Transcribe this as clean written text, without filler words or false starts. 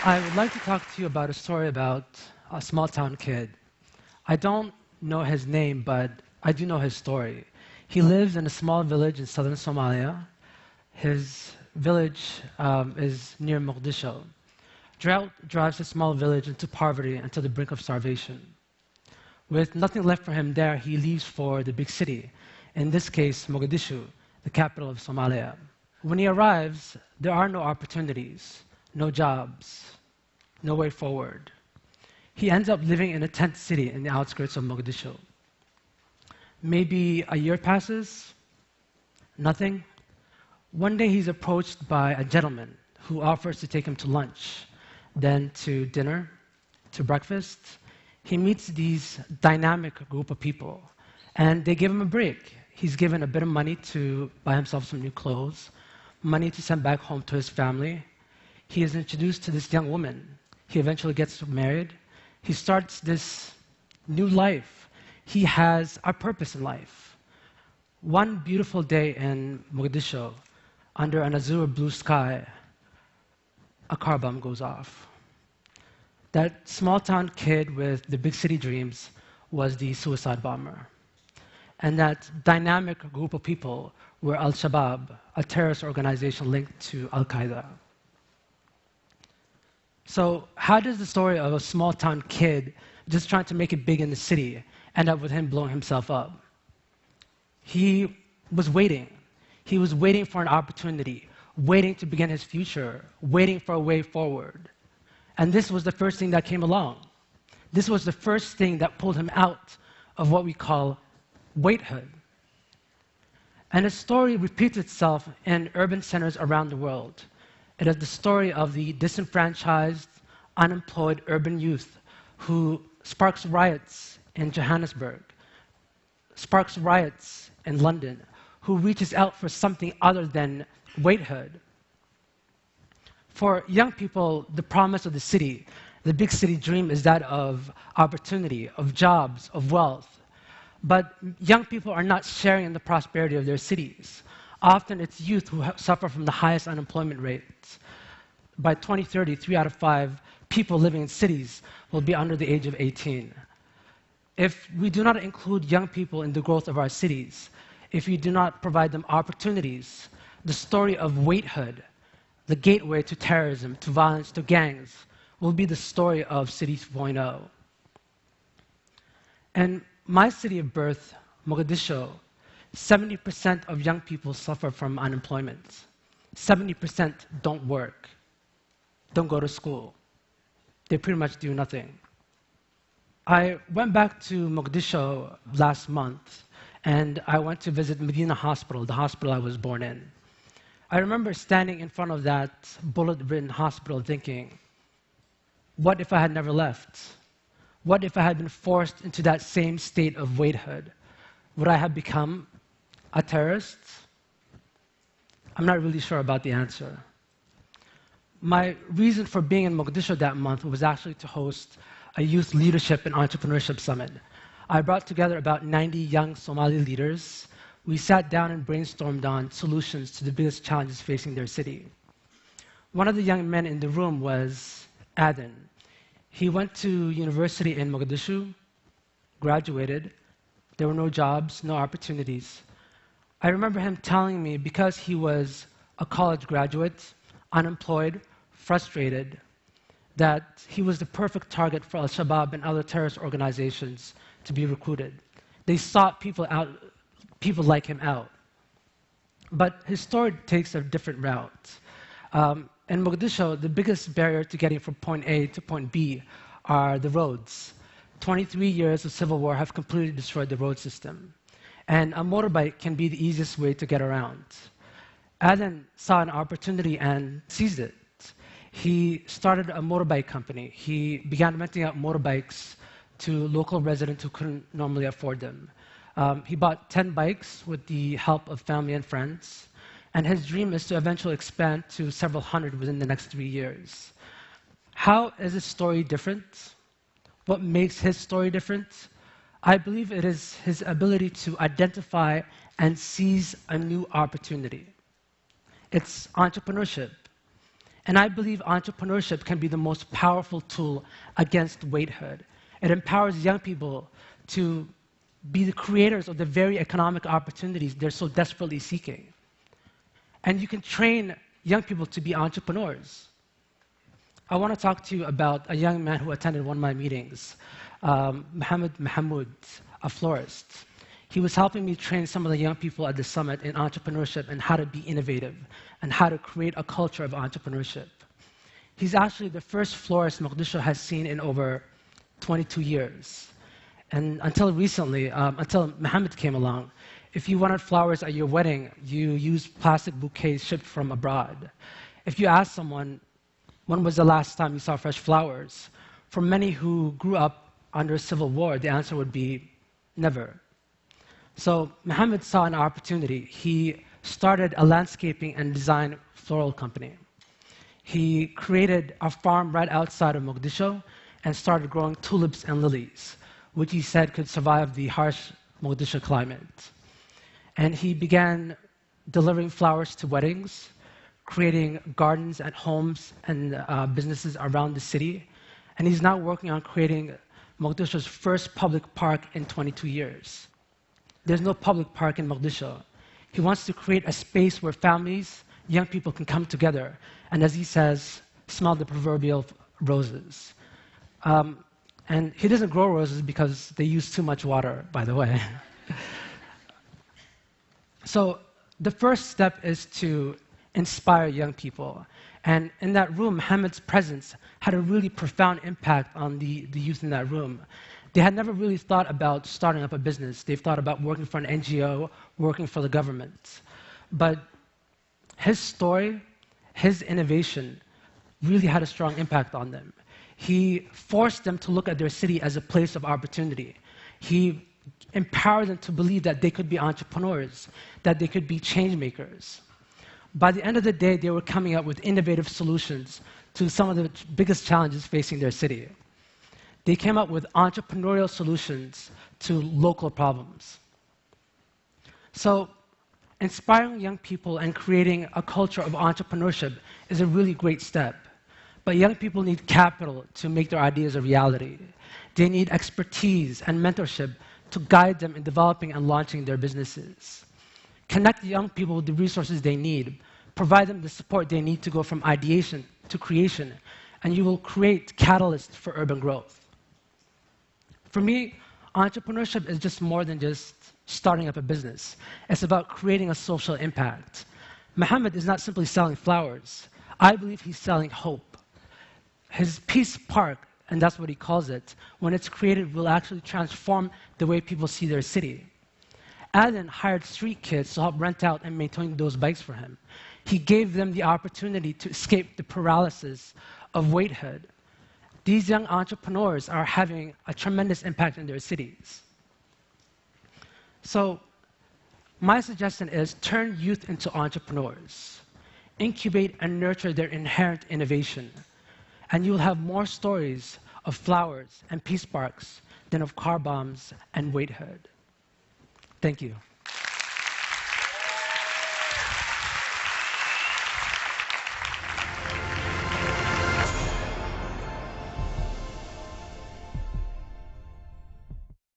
I would like to talk to you about a story about a small town kid. I don't know his name, but I do know his story. He lives in a small village in southern Somalia. His village is near Mogadishu. Drought drives the small village into poverty and to the brink of starvation. With nothing left for him there, he leaves for the big city, in this case, Mogadishu, the capital of Somalia. When he arrives, there are no opportunities, no jobs, no way forward. He ends up living in a tent city in the outskirts of Mogadishu. Maybe a year passes, nothing. One day he's approached by a gentleman who offers to take him to lunch, then to dinner, to breakfast. He meets these dynamic group of people, and they give him a break. He's given a bit of money to buy himself some new clothes, money to send back home to his family. He is introduced to this young woman. He eventually gets married. He starts this new life. He has a purpose in life. One beautiful day in Mogadishu, under an azure blue sky, a car bomb goes off. That small town kid with the big city dreams was the suicide bomber. And that dynamic group of people were Al-Shabaab, a terrorist organization linked to Al-Qaeda. So how does the story of a small town kid just trying to make it big in the city end up with him blowing himself up? He was waiting. He was waiting for an opportunity, waiting to begin his future, waiting for a way forward. And this was the first thing that came along. This was the first thing that pulled him out of what we call waithood. And the story repeats itself in urban centers around the world. It is the story of the disenfranchised, unemployed urban youth who sparks riots in Johannesburg, sparks riots in London, who reaches out for something other than waithood. For young people, the promise of the city, the big city dream is that of opportunity, of jobs, of wealth. But young people are not sharing in the prosperity of their cities. Often it's youth who suffer from the highest unemployment rates. By 2030, 3 out of 5 people living in cities will be under the age of 18. If we do not include young people in the growth of our cities, if we do not provide them opportunities, the story of waithood, the gateway to terrorism, to violence, to gangs, will be the story of City 2.0. In my city of birth, Mogadishu, 70% of young people suffer from unemployment. 70% don't work, don't go to school. They pretty much do nothing. I went back to Mogadishu last month, and I went to visit Medina Hospital, the hospital I was born in. I remember standing in front of that bullet-ridden hospital thinking, what if I had never left? What if I had been forced into that same state of waithood? Would I have become a terrorist? I'm not really sure about the answer. My reason for being in Mogadishu that month was actually to host a youth leadership and entrepreneurship summit. I brought together about 90 young Somali leaders. We sat down and brainstormed on solutions to the biggest challenges facing their city. One of the young men in the room was Aden. He went to university in Mogadishu, graduated. There were no jobs, no opportunities. I remember him telling me, because he was a college graduate, unemployed, frustrated, that he was the perfect target for Al-Shabaab and other terrorist organizations to be recruited. They sought people like him out. But his story takes a different route. In Mogadishu, the biggest barrier to getting from point A to point B are the roads. 23 years of civil war have completely destroyed the road system. And a motorbike can be the easiest way to get around. Aden saw an opportunity and seized it. He started a motorbike company. He began renting out motorbikes to local residents who couldn't normally afford them. He bought 10 bikes with the help of family and friends. And his dream is to eventually expand to several hundred within the next 3 years. How is his story different? What makes his story different? I believe it is his ability to identify and seize a new opportunity. It's entrepreneurship. And I believe entrepreneurship can be the most powerful tool against waithood. It empowers young people to be the creators of the very economic opportunities they're so desperately seeking. And you can train young people to be entrepreneurs. I want to talk to you about a young man who attended one of my meetings, Mohamed Mahmoud, a florist. He was helping me train some of the young people at the summit in entrepreneurship and how to be innovative and how to create a culture of entrepreneurship. He's actually the first florist Mogadishu has seen in over 22 years. And until recently, until Mohammed came along, if you wanted flowers at your wedding, you used plastic bouquets shipped from abroad. If you asked someone, when was the last time you saw fresh flowers? For many who grew up under a civil war, the answer would be never. So Mohammed saw an opportunity. He started a landscaping and design floral company. He created a farm right outside of Mogadishu and started growing tulips and lilies, which he said could survive the harsh Mogadishu climate. And he began delivering flowers to weddings, creating gardens at homes and businesses around the city. And he's now working on creating Mogadishu's first public park in 22 years. There's no public park in Mogadishu. He wants to create a space where families, young people can come together, and as he says, smell the proverbial roses. And he doesn't grow roses because they use too much water, by the way. So the first step is to inspire young people. And in that room, Mohammed's presence had a really profound impact on the youth in that room. They had never really thought about starting up a business. They've thought about working for an NGO, working for the government. But his story, his innovation, really had a strong impact on them. He forced them to look at their city as a place of opportunity. He empowered them to believe that they could be entrepreneurs, that they could be change makers. By the end of the day, they were coming up with innovative solutions to some of the biggest challenges facing their city. They came up with entrepreneurial solutions to local problems. So, inspiring young people and creating a culture of entrepreneurship is a really great step. But young people need capital to make their ideas a reality. They need expertise and mentorship to guide them in developing and launching their businesses. Connect young people with the resources they need, provide them the support they need to go from ideation to creation, and you will create catalysts for urban growth. For me, entrepreneurship is just more than just starting up a business. It's about creating a social impact. Mohammed is not simply selling flowers. I believe he's selling hope. His Peace Park, and that's what he calls it, when it's created, will actually transform the way people see their city. Alan hired street kids to help rent out and maintain those bikes for him. He gave them the opportunity to escape the paralysis of waithood. These young entrepreneurs are having a tremendous impact in their cities. So, my suggestion is turn youth into entrepreneurs. Incubate and nurture their inherent innovation. And you will have more stories of flowers and peace parks than of car bombs and waithood. Thank you.